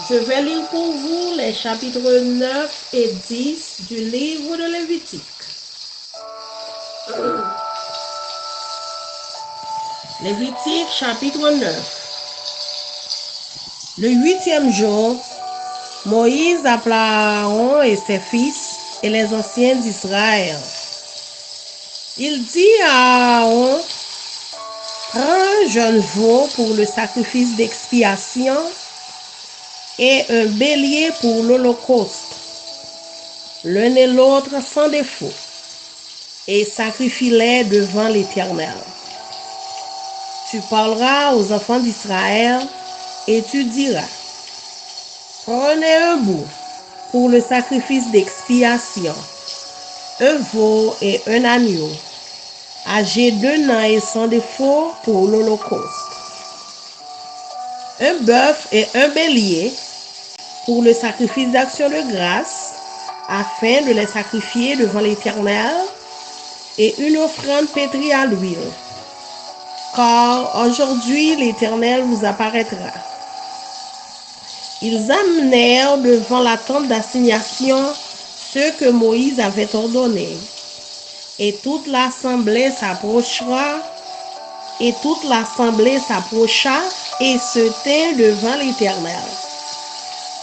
Je vais lire pour vous les chapitres 9 et 10 du livre de Lévitique. Lévitique chapitre 9. Le 8e jour, Moïse appela Aaron et ses fils et les anciens d'Israël. Il dit à Aaron, prends un jeune veau pour le sacrifice d'expiation et un bélier pour l'holocauste, l'un et l'autre sans défaut, et sacrifie-les devant l'Éternel. Tu parleras aux enfants d'Israël et tu diras, prenez un bouc pour le sacrifice d'expiation, un veau et un agneau, âgés d'1 an et sans défaut pour l'holocauste, un bœuf et un bélier pour le sacrifice d'action de grâce, afin de les sacrifier devant l'Éternel, et une offrande pétrie à l'huile. Car aujourd'hui l'Éternel vous apparaîtra. Ils amenèrent devant la tente d'assignation ce que Moïse avait ordonné. Et toute l'assemblée s'approcha, et se tint devant l'Éternel.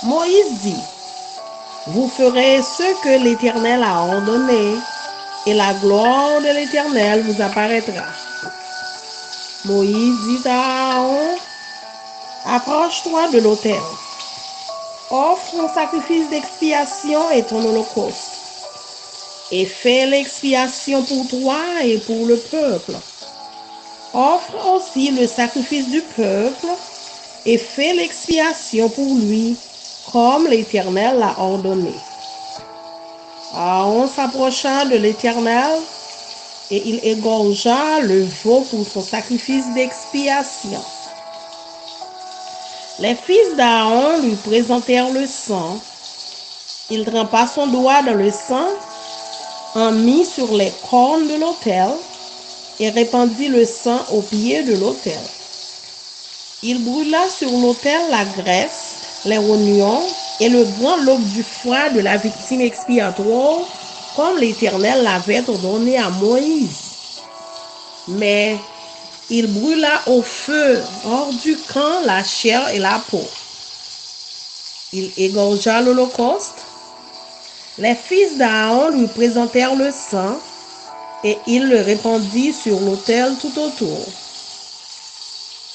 Moïse dit, vous ferez ce que l'Éternel a ordonné, et la gloire de l'Éternel vous apparaîtra. Moïse dit à Aaron, approche-toi de l'autel, offre ton sacrifice d'expiation et ton holocauste, et fais l'expiation pour toi et pour le peuple. Offre aussi le sacrifice du peuple, et fais l'expiation pour lui, comme l'Éternel l'a ordonné. Aaron s'approcha de l'Éternel, et il égorgea le veau pour son sacrifice d'expiation. Les fils d'Aaron lui présentèrent le sang. Il trempa son doigt dans le sang, en mit sur les cornes de l'autel, et répandit le sang au pied de l'autel. Il brûla sur l'autel la graisse, les oignons et le grand lobe du foie de la victime expiatoire, comme l'Éternel l'avait ordonné à Moïse. Mais il brûla au feu hors du camp la chair et la peau. Il égorgea l'holocauste. Les fils d'Aaron lui présentèrent le sang, et il le répandit sur l'autel tout autour.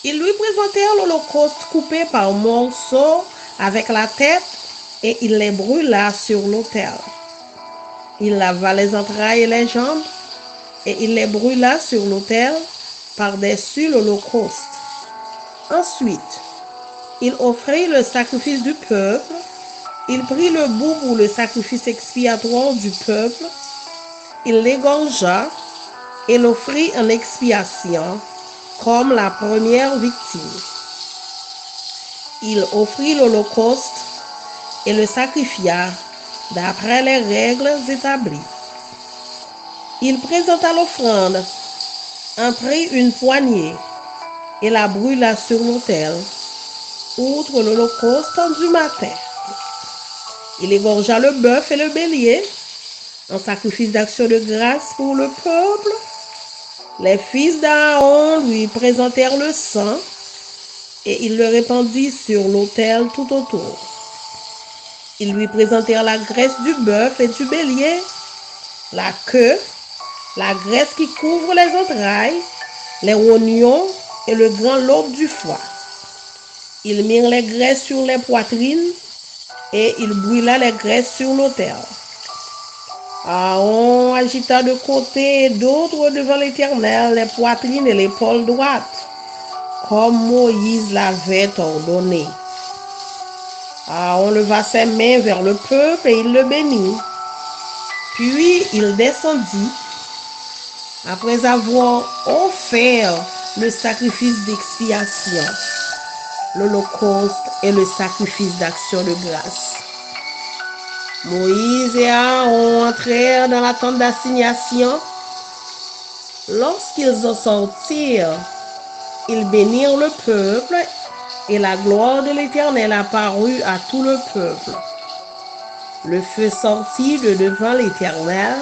Ils lui présentèrent l'holocauste coupé par morceaux avec la tête, et il les brûla sur l'autel. Il lava les entrailles et les jambes, et il les brûla sur l'autel par-dessus l'holocauste. Ensuite, il offrit le sacrifice du peuple. Il prit le bouc pour le sacrifice expiatoire du peuple. Il l'égorgea et l'offrit en expiation, comme la première victime. Il offrit l'holocauste et le sacrifia d'après les règles établies. Il présenta l'offrande, en prit une poignée et la brûla sur l'autel, outre l'holocauste du matin. Il égorgea le bœuf et le bélier en sacrifice d'action de grâce pour le peuple. Les fils d'Aaron lui présentèrent le sang, et il le répandit sur l'autel tout autour. Ils lui présentèrent la graisse du bœuf et du bélier, la queue, la graisse qui couvre les entrailles, les oignons et le grand lobe du foie. Ils mirent les graisses sur les poitrines, et il brûla les graisses sur l'autel. Aaron agita de côté et d'autre devant l'Éternel les poitrines et l'épaule droite, comme Moïse l'avait ordonné. Aaron leva ses mains vers le peuple et il le bénit. Puis il descendit, après avoir offert le sacrifice d'expiation, l'holocauste et le sacrifice d'action de grâce. Moïse et Aaron entrèrent dans la tente d'assignation. Lorsqu'ils en sortirent, ils bénirent le peuple Et la gloire de l'Éternel apparut à tout le peuple. Le feu sortit de devant l'Éternel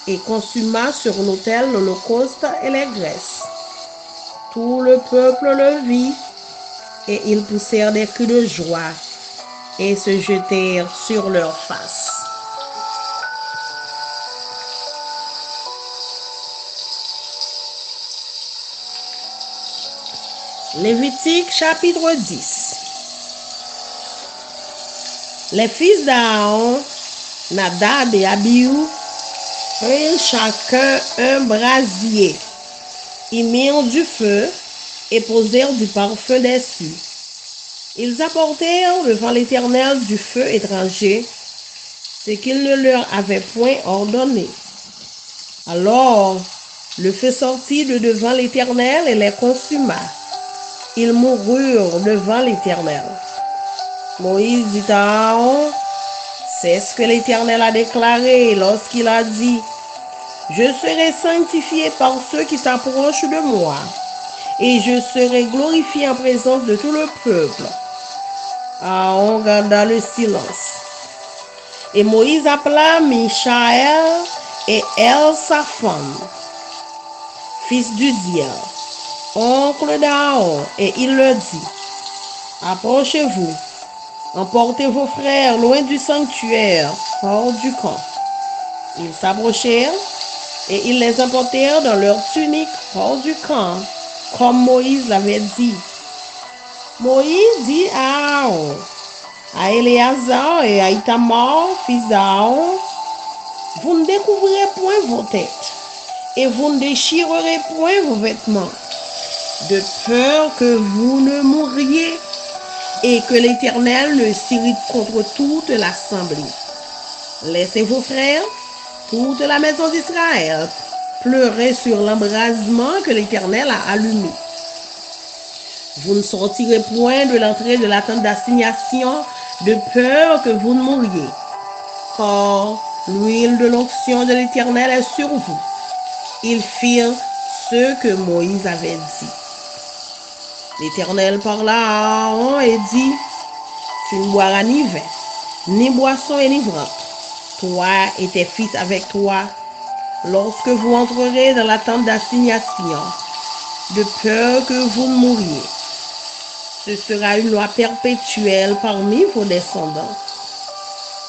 et consuma sur l'autel l'holocauste et les graisses. Tout le peuple le vit et ils poussèrent des cris de joie et se jetèrent sur leurs faces. Lévitique chapitre 10. Les fils d'Aaron, Nadab et Abihu, prirent chacun un brasier. Ils mirent du feu et posèrent du parfum dessus. Ils apportèrent devant l'Éternel du feu étranger, ce qu'il ne leur avait point ordonné. Alors le feu sortit de devant l'Éternel et les consuma. Ils moururent devant l'Éternel. Moïse dit à Aaron, c'est ce que l'Éternel a déclaré lorsqu'il a dit, je serai sanctifié par ceux qui s'approchent de moi, et je serai glorifié en présence de tout le peuple. Aaron garda le silence. Et Moïse appela Michaël et El sa femme, fils d'Uziel, oncle d'Aaron, et il leur dit, approchez-vous, emportez vos frères loin du sanctuaire, hors du camp. Ils s'approchèrent et ils les emportèrent dans leurs tuniques hors du camp, comme Moïse l'avait dit. Moïse dit à Aaron, à Éléazar et à Ithamar, fils d'Aaron, vous ne découvrirez point vos têtes et vous ne déchirerez point vos vêtements, de peur que vous ne mouriez et que l'Éternel ne s'irrite contre toute l'assemblée. Laissez vos frères, toute la maison d'Israël, pleurer sur l'embrasement que l'Éternel a allumé. Vous ne sortirez point de l'entrée de la tente d'assignation de peur que vous ne mouriez. Car l'huile de l'onction de l'Éternel est sur vous. Ils firent ce que Moïse avait dit. L'Éternel parla à Aaron et dit, tu ne boiras ni vin, ni boisson enivrante, toi et tes fils avec toi, lorsque vous entrerez dans la tente d'assignation, de peur que vous ne mouriez. Ce sera une loi perpétuelle parmi vos descendants,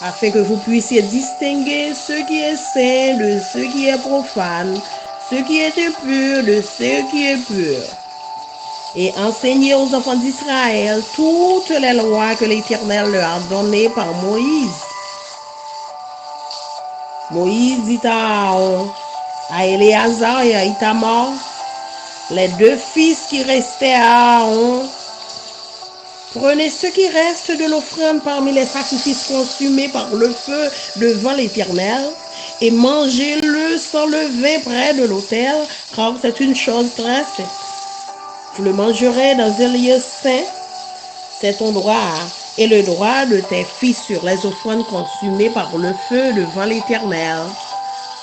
afin que vous puissiez distinguer ce qui est saint de ce qui est profane, ce qui est impur de ce qui est pur. Et enseigner aux enfants d'Israël toutes les lois que l'Éternel leur a données par Moïse. Moïse dit à Aaron, à Éléazar et à Ithamar, les deux fils qui restaient à Aaron, prenez ce qui reste de l'offrande parmi les sacrifices consumés par le feu devant l'Éternel et mangez-le sans levain près de l'autel, car c'est une chose très sainte. Vous le mangerez dans un lieu saint, c'est ton droit et le droit de tes fils sur les offrandes consumées par le feu devant l'Éternel,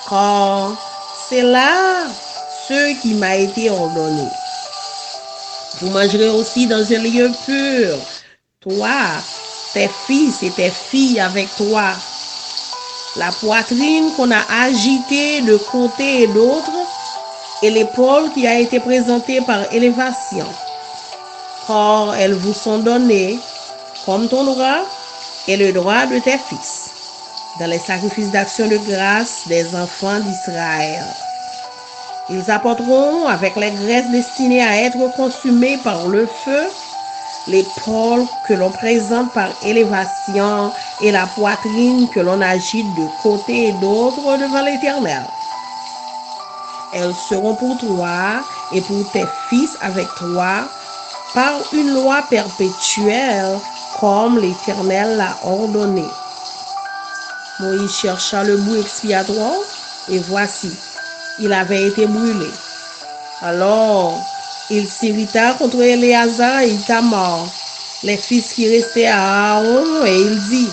car c'est là ce qui m'a été ordonné. Vous mangerez aussi dans un lieu pur, toi, tes fils et tes filles avec toi. La poitrine qu'on a agitée de côté et d'autre, et l'épaule qui a été présentée par élévation. Car elles vous sont données comme ton droit et le droit de tes fils, dans les sacrifices d'action de grâce des enfants d'Israël. Ils apporteront avec les graisses destinées à être consumées par le feu, l'épaule que l'on présente par élévation et la poitrine que l'on agite de côté et d'autre devant l'Éternel. Elles seront pour toi et pour tes fils avec toi par une loi perpétuelle comme l'Éternel l'a ordonné. Moïse chercha le bout expiatoire et voici, il avait été brûlé. Alors, il s'irrita contre Éléazar et Ithamar, les fils qui restaient à Aaron, et il dit,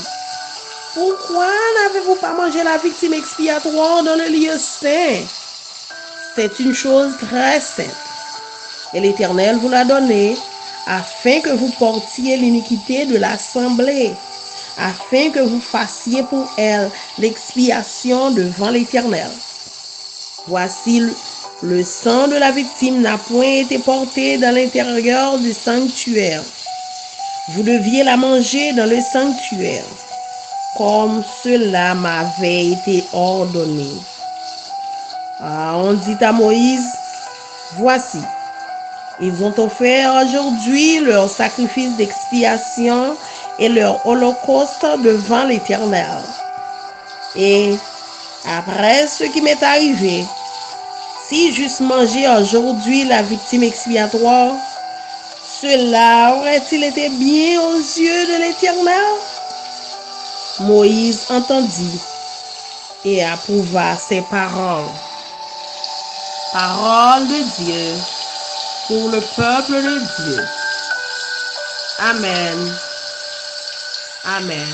pourquoi n'avez-vous pas mangé la victime expiatoire dans le lieu saint? C'est une chose très sainte. Et l'Éternel vous l'a donné afin que vous portiez l'iniquité de l'assemblée, afin que vous fassiez pour elle l'expiation devant l'Éternel. Voici le sang de la victime n'a point été porté dans l'intérieur du sanctuaire. Vous deviez la manger dans le sanctuaire, comme cela m'avait été ordonné. On dit à Moïse, voici, ils ont offert aujourd'hui leur sacrifice d'expiation et leur holocauste devant l'Éternel. Et après ce qui m'est arrivé, si j'eusse mangé aujourd'hui la victime expiatoire, cela aurait-il été bien aux yeux de l'Éternel? Moïse entendit et approuva ces paroles. Parole de Dieu pour le peuple de Dieu. Amen. Amen.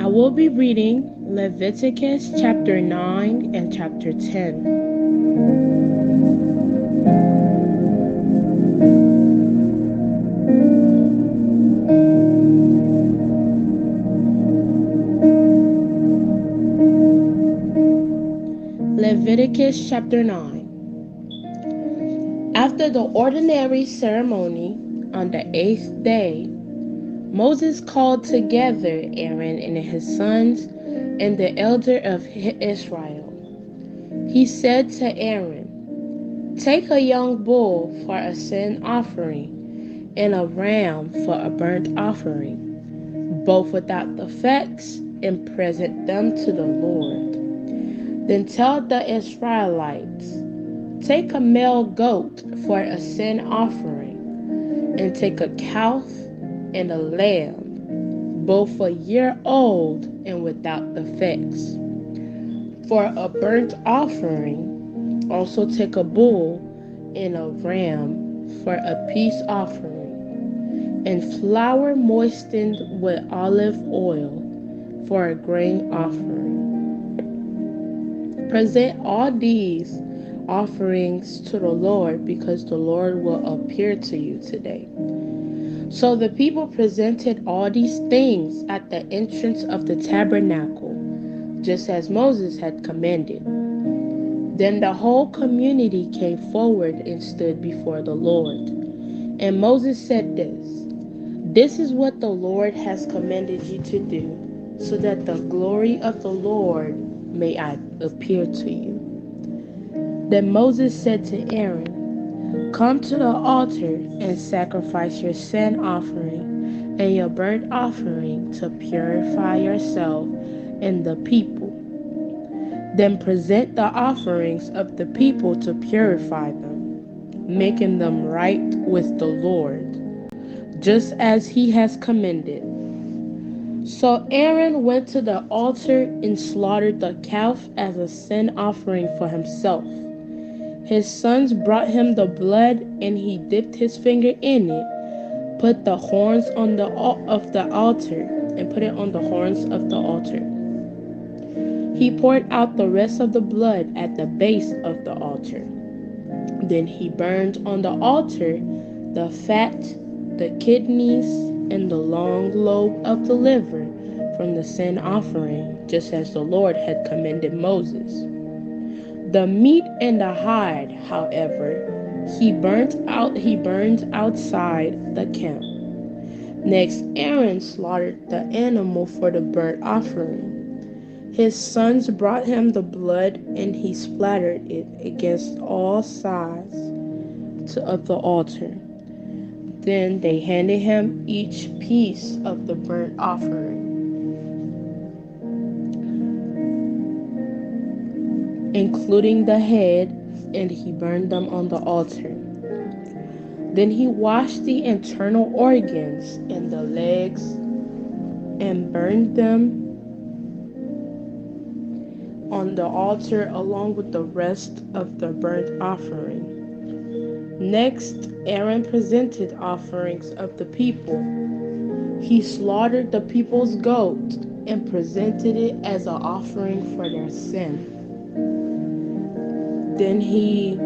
I will be reading Leviticus chapter 9 and chapter 10. Leviticus chapter 9. After the ordinary ceremony on the 8th day, Moses called together Aaron and his sons and the elder of Israel. He said to Aaron, "Take a young bull for a sin offering and a ram for a burnt offering, both without defects, and present them to the Lord. Then tell the Israelites, take a male goat for a sin offering, and take a calf and a lamb, both a year old and without defects. For a burnt offering, also take a bull and a ram for a peace offering, and flour moistened with olive oil for a grain offering. Present all these offerings to the Lord, because the Lord will appear to you today." So the people presented all these things at the entrance of the tabernacle, just as Moses had commanded. Then the whole community came forward and stood before the Lord. And Moses said this is what the Lord has commanded you to do, so that the glory of the Lord may appear to you. Then Moses said to Aaron, "Come to the altar and sacrifice your sin offering and your burnt offering to purify yourself and the people. Then present the offerings of the people to purify them, making them right with the Lord, just as he has commanded." So Aaron went to the altar and slaughtered the calf as a sin offering for himself. His sons brought him the blood, and he dipped his finger in it, put the horns on the altar, and put it on the horns of the altar. He poured out the rest of the blood at the base of the altar. Then he burned on the altar the fat, the kidneys, and the long lobe of the liver from the sin offering, just as the Lord had commanded Moses. The meat and the hide, however, he burned outside the camp. Next, Aaron slaughtered the animal for the burnt offering. His sons brought him the blood, and he splattered it against all sides of the altar. Then they handed him each piece of the burnt offering, including the head, and he burned them on the altar. Then he washed the internal organs and the legs and burned them on the altar along with the rest of the burnt offering. Next, Aaron presented offerings of the people. He slaughtered the people's goat and presented it as an offering for their sin. Then he,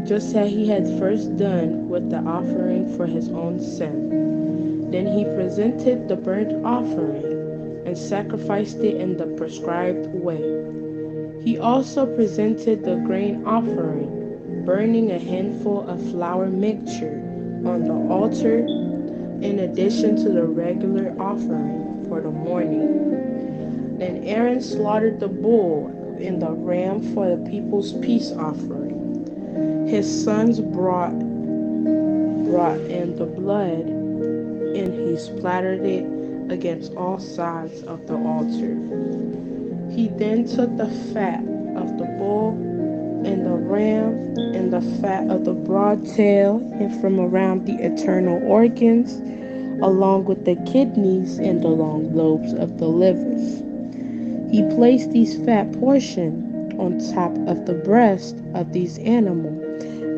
just as he had first done with the offering for his own sin, then he presented the burnt offering and sacrificed it in the prescribed way. He also presented the grain offering, burning a handful of flour mixture on the altar in addition to the regular offering for the morning. Then Aaron slaughtered the bull and the ram for the people's peace offering. His sons brought in the blood, and he splattered it against all sides of the altar. He then took the fat of the bull and the ram and the fat of the broad tail and from around the internal organs, along with the kidneys and the long lobes of the livers. He placed these fat portions on top of the breast of these animals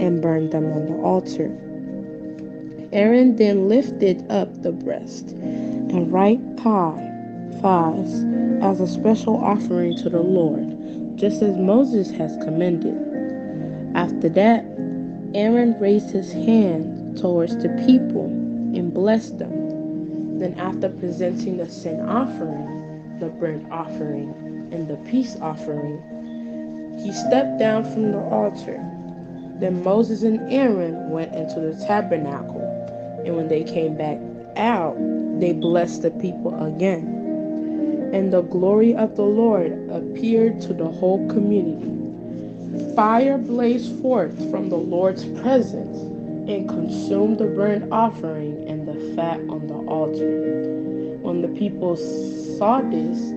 and burned them on the altar. Aaron then lifted up the breast and right thighs as a special offering to the Lord, just as Moses has commanded. After that, Aaron raised his hand towards the people and blessed them. Then after presenting the sin offering, the burnt offering, and the peace offering, he stepped down from the altar. Then Moses and Aaron went into the tabernacle, and when they came back out, they blessed the people again. And the glory of the Lord appeared to the whole community. Fire blazed forth from the Lord's presence and consumed the burnt offering and the fat on the altar. When the people saw this,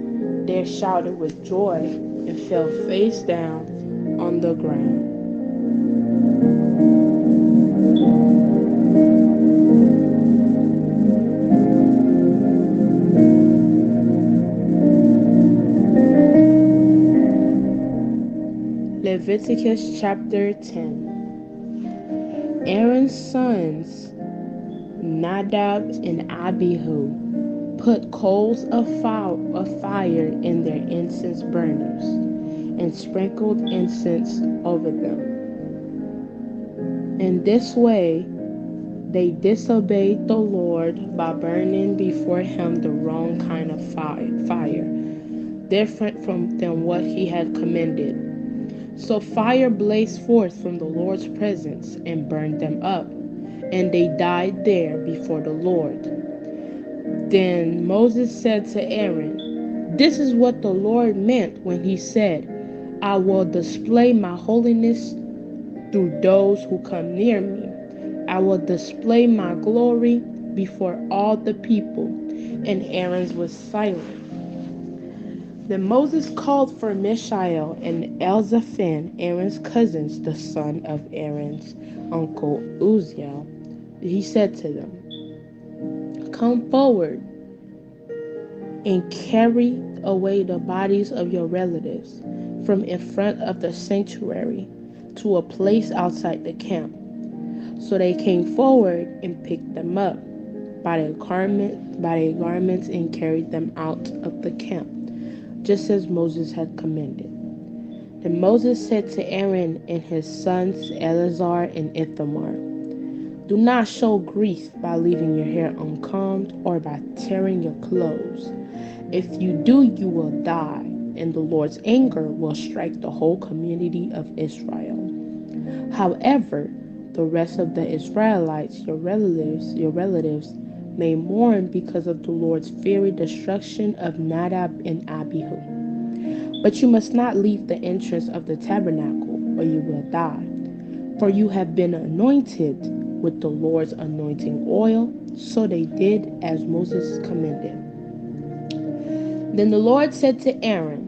they shouted with joy and fell face down on the ground. Leviticus chapter 10. Aaron's sons, Nadab and Abihu, put coals of fire in their incense burners and sprinkled incense over them. In this way, they disobeyed the Lord by burning before him the wrong kind of fire, different than what he had commanded. So fire blazed forth from the Lord's presence and burned them up, and they died there before the Lord. Then Moses said to Aaron, "This is what the Lord meant when he said, 'I will display my holiness through those who come near me. I will display my glory before all the people.'" And Aaron was silent. Then Moses called for Mishael and Elzaphan, Aaron's cousins, the son of Aaron's uncle Uzziel. He said to them, "Come forward and carry away the bodies of your relatives from in front of the sanctuary to a place outside the camp." So they came forward and picked them up by their garments and carried them out of the camp, just as Moses had commanded. Then Moses said to Aaron and his sons Eleazar and Ithamar, "Do not show grief by leaving your hair uncombed or by tearing your clothes. If you do, you will die, and the Lord's anger will strike the whole community of Israel. However, the rest of the Israelites, your relatives, may mourn because of the Lord's fiery destruction of Nadab and Abihu. But you must not leave the entrance of the tabernacle, or you will die. For you have been anointed with the Lord's anointing oil." So they did as Moses commanded. Then the Lord said to Aaron,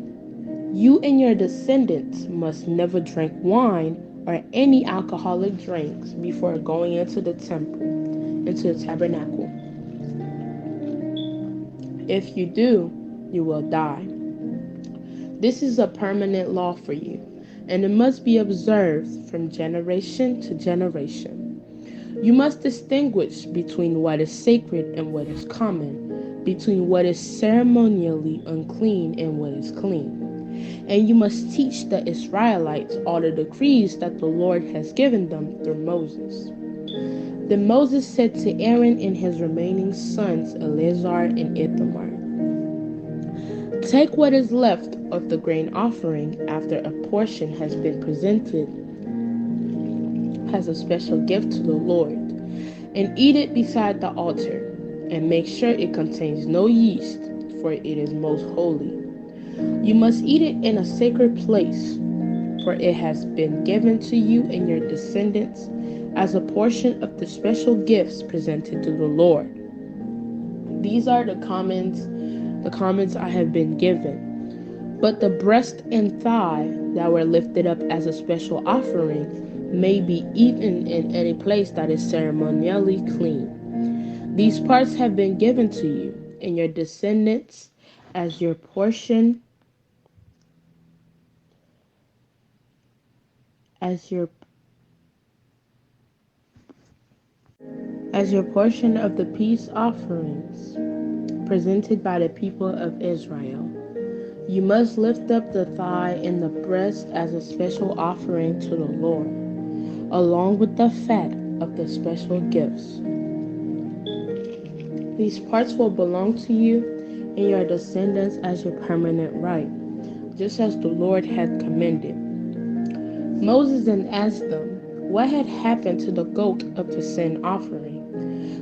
"You and your descendants must never drink wine or any alcoholic drinks before going into the tabernacle. If you do, you will die. This is a permanent law for you, and it must be observed from generation to generation. You must distinguish between what is sacred and what is common, between what is ceremonially unclean and what is clean. And you must teach the Israelites all the decrees that the Lord has given them through Moses. Then Moses said to Aaron and his remaining sons, Eleazar and Ithamar, take what is left of the grain offering after a portion has been presented as a special gift to the Lord, and eat it beside the altar, and make sure it contains no yeast, for it is most holy. You must eat it in a sacred place, for it has been given to you and your descendants as a portion of the special gifts presented to the Lord. These are the comments I have been given. But the breast and thigh that were lifted up as a special offering may be eaten in any place that is ceremonially clean. These parts have been given to you and your descendants as your portion of the peace offerings presented by the people of Israel. You must lift up the thigh and the breast as a special offering to the Lord, along with the fat of the special gifts. These parts will belong to you and your descendants as your permanent right, just as the Lord had commanded. Moses then asked them what had happened to the goat of the sin offering.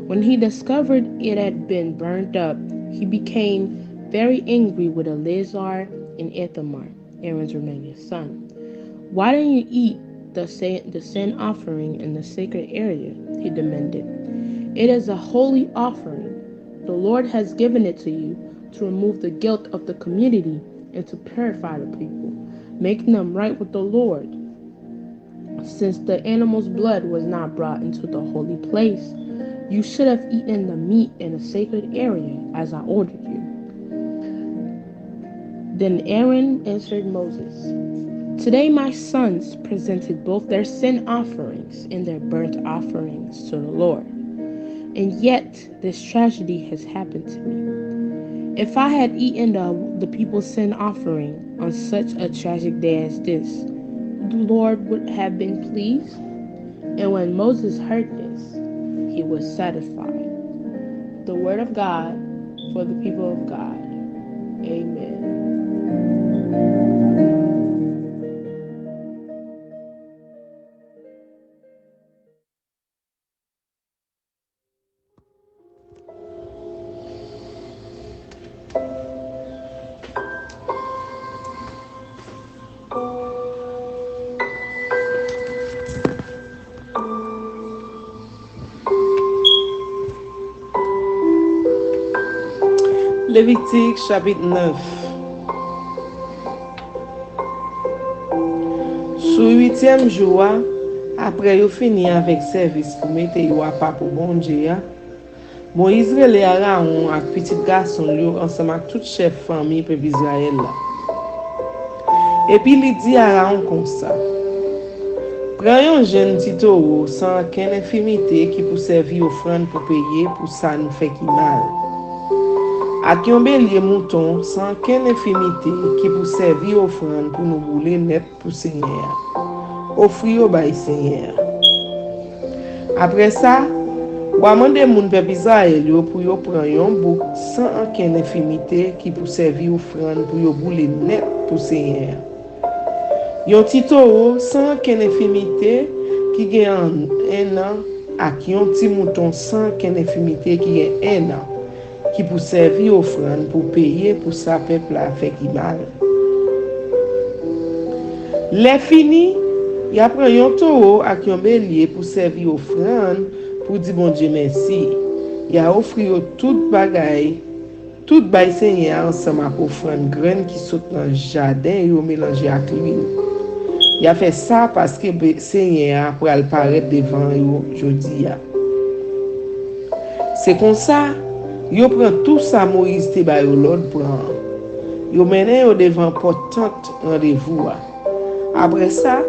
When he discovered it had been burned up, he became very angry with Eleazar and Ithamar, Aaron's remaining son. Why don't you eat the sin offering in the sacred area? He demanded. It is a holy offering. The Lord has given it to you to remove the guilt of the community and to purify the people, making them right with the Lord. Since the animal's blood was not brought into the holy place, you should have eaten the meat in a sacred area as I ordered you. Then Aaron answered Moses, today my sons presented both their sin offerings and their burnt offerings to the Lord, and yet this tragedy has happened to me. If I had eaten the people's sin offering on such a tragic day as this, the Lord would have been pleased. And when Moses heard this, he was satisfied. The word of God for the people of God. Amen. Lévitique chapitre 9. Sou 8e jour, après yo fini avec service pour mettre yo à pas pour bon Dieu, Moïse relè Aaron ak petit garçon yo ensemble avec tout chef famille peuple Israël là. Et puis il dit à Aaron comme ça: prends un jeune petit taureau sans aucune infirmité qui peut servir offrande pour payer pour ça nous fait qui mal. Ak yon bélier mouton sans aucune infirmité qui peut servir offrande pour nous brûler net pour Seigneur. Offrir au bail Seigneur. Après ça, ou amande moun peuple Israël pour yo prendre yon bouc sans aucune infirmité qui peut servir offrande pour yo brûler net pour Seigneur. Yon petit taureau sans aucune infirmité qui gagne un an ak yon petit mouton sans aucune infirmité qui gagne un an qui peut servir offrande pour payer pour sa peuple a fait qui mal. Les fini, y a pris un taureau ak yon bélier pour servir offrande pour dire bon Dieu merci. Y a offert tout bagaille, tout bail Seigneur ensemble avec offrande graine qui saute dans le jardin et mélangé avec l'huile. Y a fait ça parce que Seigneur pour apparaître devant eux aujourd'hui. C'est comme ça. Yo prend tout ça Moïse te ba yo l'autre prend. Yo mené yo devant portante rendez-vous. Après ça,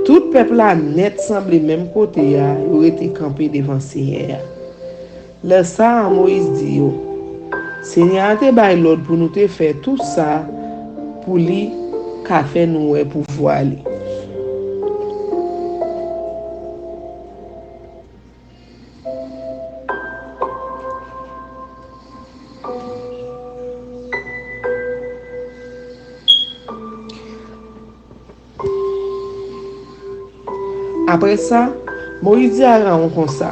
tout peuple a net semblé même côté yo été campé devant Seigneur. Le ça Moïse dit yo, Seigneur te bay l'ordre pour nous te faire tout ça pour lui qu'a fait nous pour voir lui. Après ça, Moïse dit à Aaron comme ça,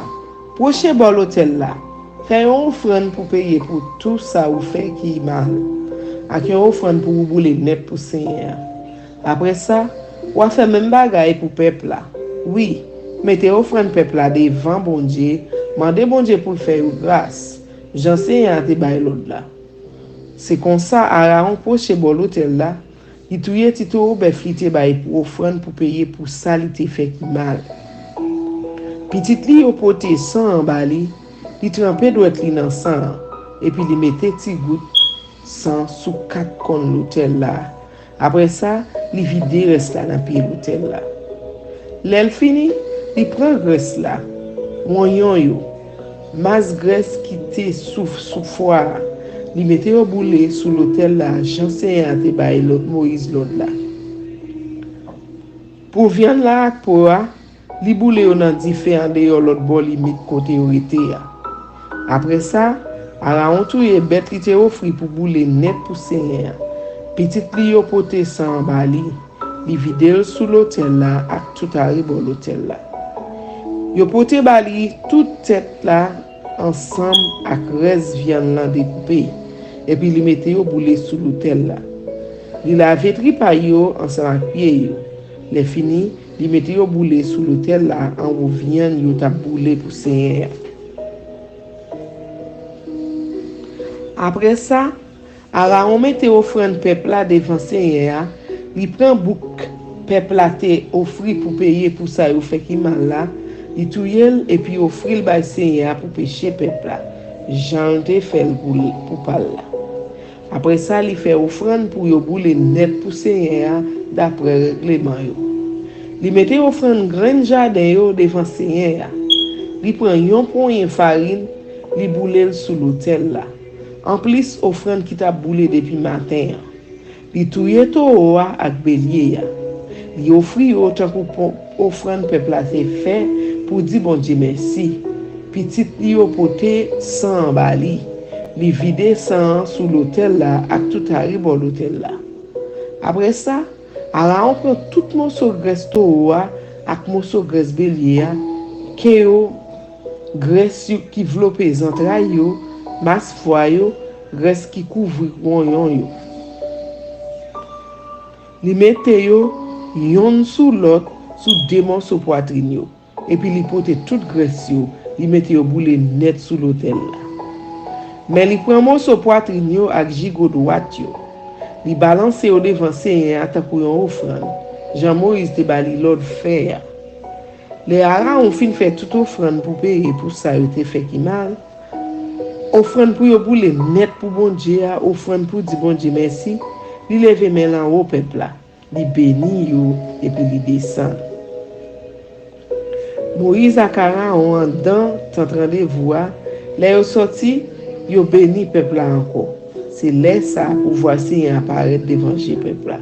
prochain bon l'hôtel là, fais une offrande pour payer pour tout ça ou fait qui mal. Avec une offrande pour bouler net pour Seigneur. Après ça, ou fait même bagaille pour peuple là. Oui, mettez offrande peuple là devant bon Dieu, mandez bon Dieu pour faire grâce. J'enseigne à te bailler l'autre là. C'est comme ça Aaron prochain bon l'hôtel là. Il touye tito bœuf li te bay pour offrande pour payer pour ça li te fait qui mal. Petit li au poté sang en bali, li trempé doit li dans sang et puis li mette ti goutte sang sous 4 con l'hôtel là. Après ça, li vide reste là dans pied l'hôtel là. L'elle fini, li prend graisse là. Moyon yo, mas graisse qui te sous foie. Li mette yo boule sous l'hôtel là, j'enseigne te bay l'autre Moïse l'autre là. Pour viande là pour li boule yo nan différent de l'autre bol limite côté yo été. Après ça, Aaron touye bête li te offri pour boule net pour Seigneur. Petit li yo pote sans bali, li vide sous l'hôtel là ak tout arrive l'hôtel là. Yo pote bali toute tête là ensemble ak res viande là découpé. Et puis li mette yo boule sous l'hôtel là. Li lave tripa yo ensemble ak pied yo. Les fini, li mette yo boule sous l'hôtel là en viande yo t'a boule pour Seigneur. Après ça, Aaron mette offrande peuple là devant Seigneur, li prend bouc peuple là te offri pour payer pour ça yo fait qui mal là, li touyel et puis offri le bay Seigneur pour pécher peuple là. Jean te fait pour parler là. Après ça, il fait offrande pour yo boule net pour Seigneur d'après règlement yo. Il mette offrande grand jardin yo devant Seigneur. Il prend yon poignet farine, il boule sous l'autel là. En plus offrande qui t'a boulé depuis matin. Il touye taureau ak bélier. Il offri autant pour offrande peuple a fait pour dire bon Dieu merci. Petit li yo pote sang bali. Li vide sang sous l'hôtel là ak tout arrive à l'hôtel là. Après ça, Aaron prend tout morceau graisse taureau ak morceau graisse bélier que yo graisse qui vlope entrailles yo, mas foie yo, graisse qui couvre yon yo. Li mette yo yon sous l'autre sous deux morceaux poitrine yo. Et puis li pote toute graisse yo, li mette yo boule net sous l'hôtel là. Mais li prend morceau poitrine yo ak gigot droite yo. Li balance yo devant Seigneur tant pour yon offrande. Jean Moïse te bali l'ordre faire. Les Aaron fin fait toute offrande pour payer pour ça yo te fait qui mal. Offrande pour yo boule net pour bon Dieu, offrande pour dire bon Dieu merci. Li leve men en haut peuple là. Li béni yo et puis li descend. Moïse ak Aaron en dedans tant rendez-vous là yo sorti yo béni peuple là encore. C'est là ça pour voir si apparaître devant le peuple là.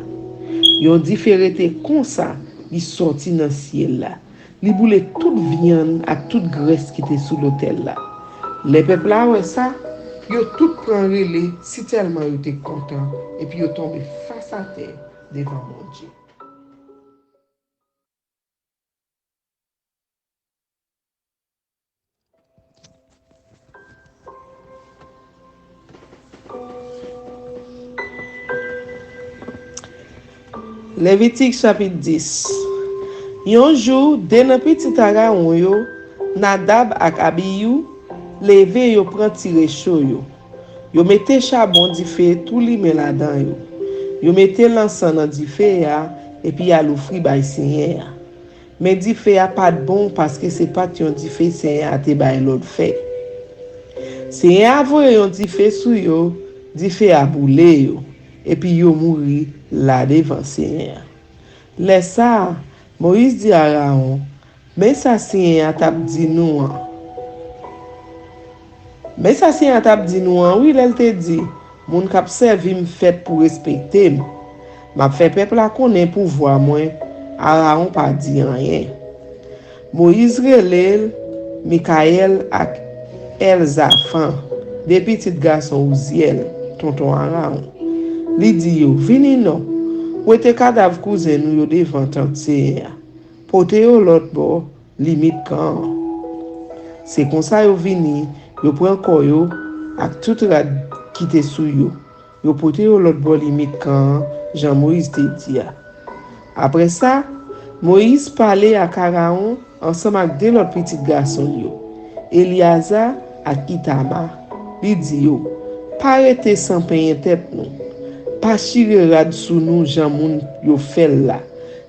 Yo différé comme ça, il sorti dans ciel là. Li boule toute viande ak toute graisse qui était sous l'autel là. Les peuples là ouais ça, yo tout prend relais si tellement yo était content et puis yo tombé face à terre devant mon Dieu. Lévitique chapitre 10. Yon jour, dès nan petit Aaron yo, Nadab ak Abiyu, leve yo prend tire chaud yo. Yo mette charbon di feu tout li men la dan yo. Yo mette l'encens dans di feu ya, et puis ya l'offri bay Seigneur. Mais di feu ya pas bon parce que c'est pas yon di feu Seigneur te bay l'autre feu. Seigneur voye yon di feu sou yo, di feu a boule yo. et puis yo mouri là devant Seigneur. Laisse ça, Moïse dit à Aaron, mais ça Seigneur t'a dit nous. Mais ça Seigneur t'a dit nous, oui, elle te dit, mon k'ap servi me fait pour respecter. M'a fait peuple la connaît pour voir moi. Aaron pas dit rien. Moïse relève Mikaël ak Elzaphan, des petits garçons Ouziel, tonton Aaron. Li dit yo, vini non. Ou te cadavre cousin nous yo devant tante Seigneur. Pote yo l'autre bord, limite camp. C'est comme ça yo vini, yo prend corps yo ak tout rad qui te sou yo. Yo pote yo l'autre bord limite camp, Jean Moïse te dit. Après ça, Moïse parlait à Aaron ensemble avec deux autres petits garçons yo. Eliazar ak Itama. Li dit yo, pas arrêter sans payer tête nous. Pas chire rad sou nous Jean moun yo fait là.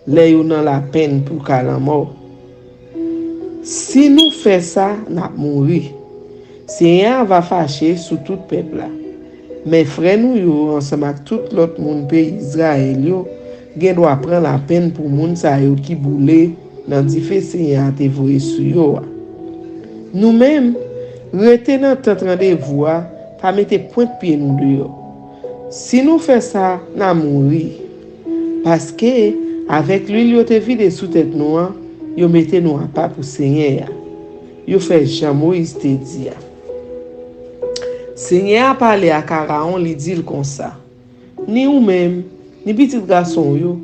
Les yo dans la peine pour la mort. Si nous fait ça, n'a mourir. Seigneur va fâcher sur tout peuple là. Mais frères nous yo ensemble avec tout l'autre monde pays Israël yo, gen doit prendre la peine pour moun sa yo qui boule dans différents Seigneur te voye sur yo. Nous-mêmes, rete dans tant rendez-vous, pas mettre point de pied nous dehors. Si nous fait ça, n'a mourir. Parce que avec l'huile yo te vide sous tête nous, yo mette nous à pas pour Seigneur. Yo fait Jean Moïse te dit. Seigneur a parlé à Aaron, li dit comme ça. Ni ou même, ni petit garçon yo,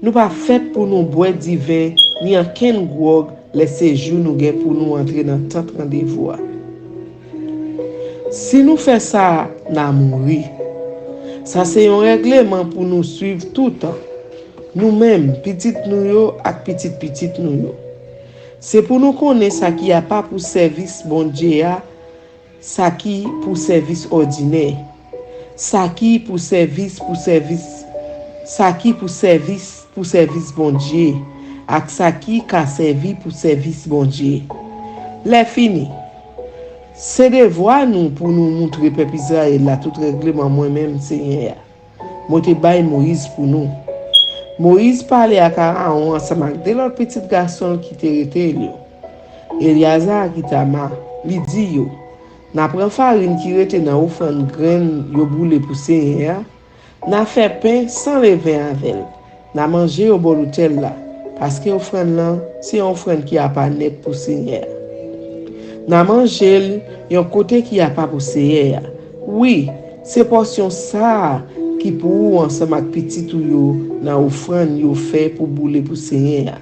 nous pas fait pour nous boire du vin, ni en ken grog les séjours nous gen pour nous entrer dans tant rendez-vous. Si nous fait ça, n'a mourir. Ça c'est un règlement pour nous suivre tout le temps. Nous-mêmes, petite nous yo ak petite nous yo. C'est pour nous connaître ça qui a pas pour service bon Dieu, ça qui pour service ordinaire. Ça qui pour service, ça qui pour service bon Dieu, ak ça qui ka servi pour service bon Dieu. Les fini. C'est devoir nous pour nous montrer peuple Israël là tout règlement moi-même Seigneur. Moi te bail Moïse pour nous. Moïse parlait à Aaron ensemble avec deux autres petits garçons qui étaient là. Eliazar qui Itama, li dit yo, n'a prend farine qui était dans offrande graine yo boule pour Seigneur, n'a fait pain sans levain avec. N'a mangé au bol hôtel là parce que offrande là, c'est une offrande qui a pas net pour Seigneur. N'a mangé yon côté qui a pas pour Seigneur. Oui, c'est portion ça qui pour ensemble avec petit ou yo dans offrande yo fait pour boule pour Seigneur.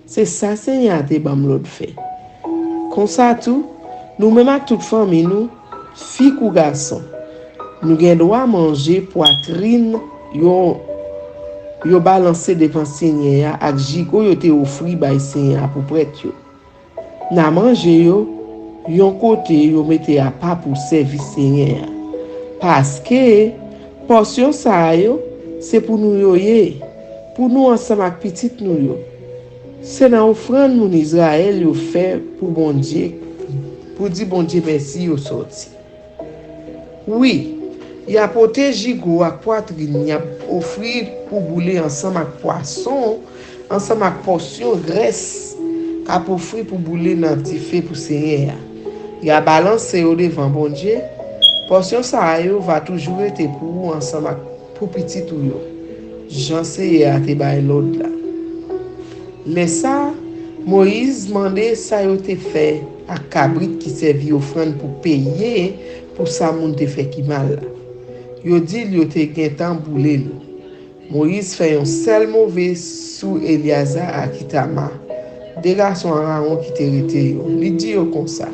C'est ça Seigneur te bam l'autre fait. Comme ça tout, nous même avec toute famille nous, filles ou garçons, nous gen droit manger poitrine yo balancer devant Seigneur ak jigo yo te offri bay Seigneur pour prêtre yo. Na manger yo yon côté yo mette à pas pour servir Seigneur. Parce que portion ça yo c'est pour nous yoye, pour nous ensemble avec petite nous yo. C'est dans offrande mon Israël yo fait pour bon Dieu, pour dire bon Dieu merci yo sorti. Oui, il a porté gigot à poitrine, il a offert pour bouler ensemble avec poisson, ensemble avec portion graisse, qu'a offert pour bouler dans petit feu pour Seigneur. Il a balancé au devant bon Dieu. Portion ça yo va toujours être pour ensemble avec pour petit tout yo. J'en sais à te bail l'autre là. Mais ça, Moïse demandait ça yo te fait à cabrit qui servi offrande pour payer pour ça moun te fait qui mal. Yo dit yo te gen temps boule. Moïse fait un seul mauvais sous Eliazar ak Itama. Des garçons Aaron qui te rete yo. Li dit yo comme ça.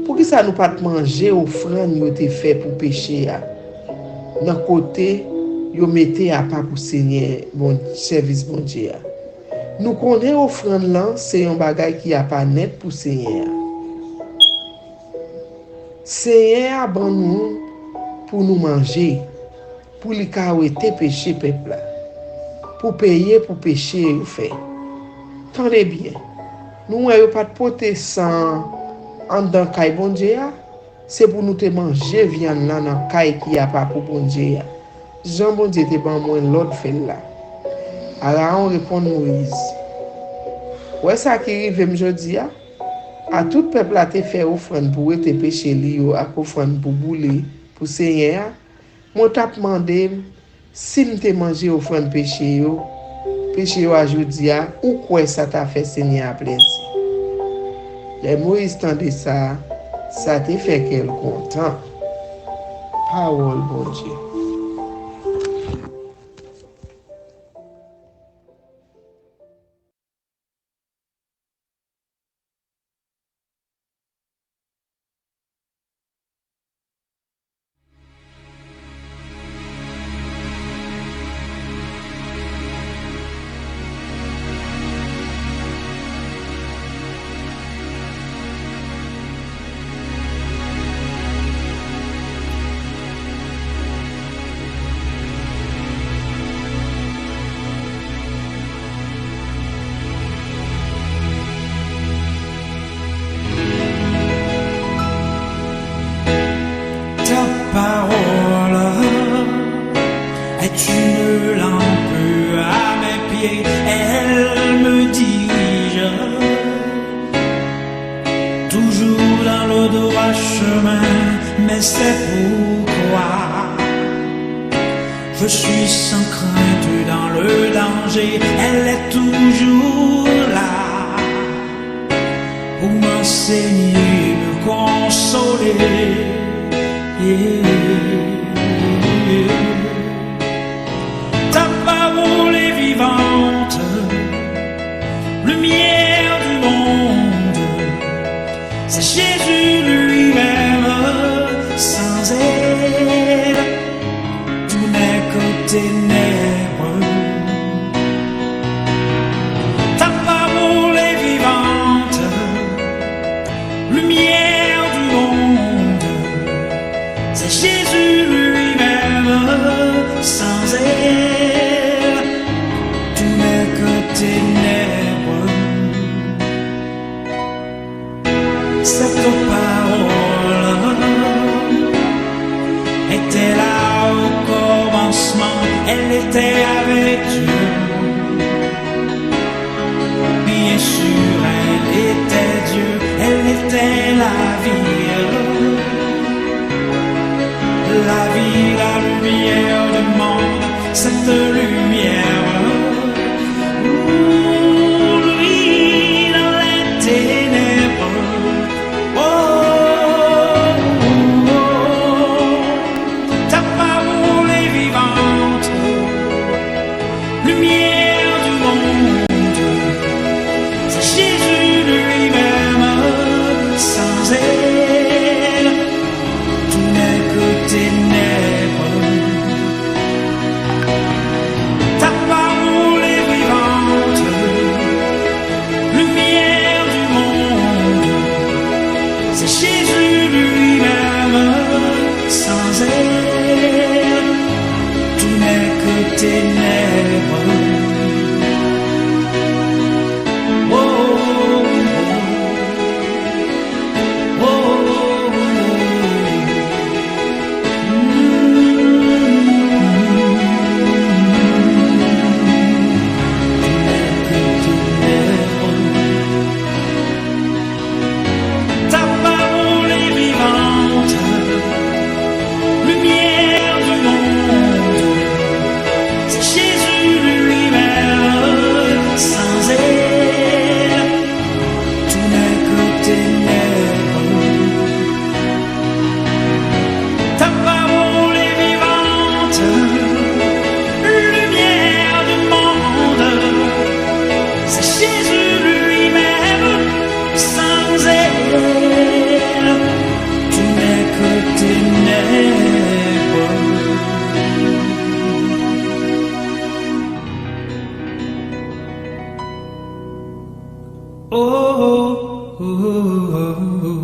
Pour que ça nous pas manger offrande yo te fait pour péché ya. Dans côté yo mette à pas pour Seigneur bon service bon Dieu. Nous connaissons offrande là, c'est un bagage qui a pas net pour Seigneur. Seigneur a bon nous pour nous manger, pour les carouetter péché peuple là, pour payer pour péché fait. Tendez bien. Nous n'avons pas de poter sans en dans caille bon Dieu, c'est pour nous te manger viande là dans caille qui a pas pour bon Dieu. Jean bon Dieu te ban moi l'autre fait là. Aaron répond Moïse. Ouais ça qui arrive jodi à tout peuple a te fait offrande pour te péché li yo ak offrande pour bouler pour Seigneur. Moi t'a demandé si m'te manger offrande péché yo a jodi ou quoi ça t'a fait Seigneur plaisir. Les Moïse tendait ça te fait qu'elle content. Parole bon Dieu. Parole est une lampe à mes pieds, elle me dirige toujours dans le droit chemin, mais c'est pourquoi je suis sans crainte dans le danger, elle est toujours là pour m'enseigner, me consoler. Ta parole est vivante, lumière du monde, c'est Jésus lui-même, sans elle, tout n'est que ténèbres. Ta parole est vivante, lumière du monde, c'est Jésus lui-même, sans elle, tout n'est que ténèbres. Cette parole était là au commencement, elle était avec Dieu. Bien sûr, elle était Dieu, elle était la vie, la lumière du monde, cette lumière. Lui dans les ténèbres. Ta parole est vivante, lumière du monde, c'est Jésus lui-même, sans elle, tout n'est que ténèbres. Ta parole est vivante, lumière du monde, c'est Jésus lui-même, sans elle, tout n'est que ténèbres. Oh, oh, oh, oh, ta parole est vivante, lumière du monde, c'est Jésus lui-même, sans elle, tout n'est que ténèbres. Ta parole est vivante, lumière du monde, c'est Jésus lui-même, sans elle, tout n'est que ténèbres. Oh, oh, oh, oh.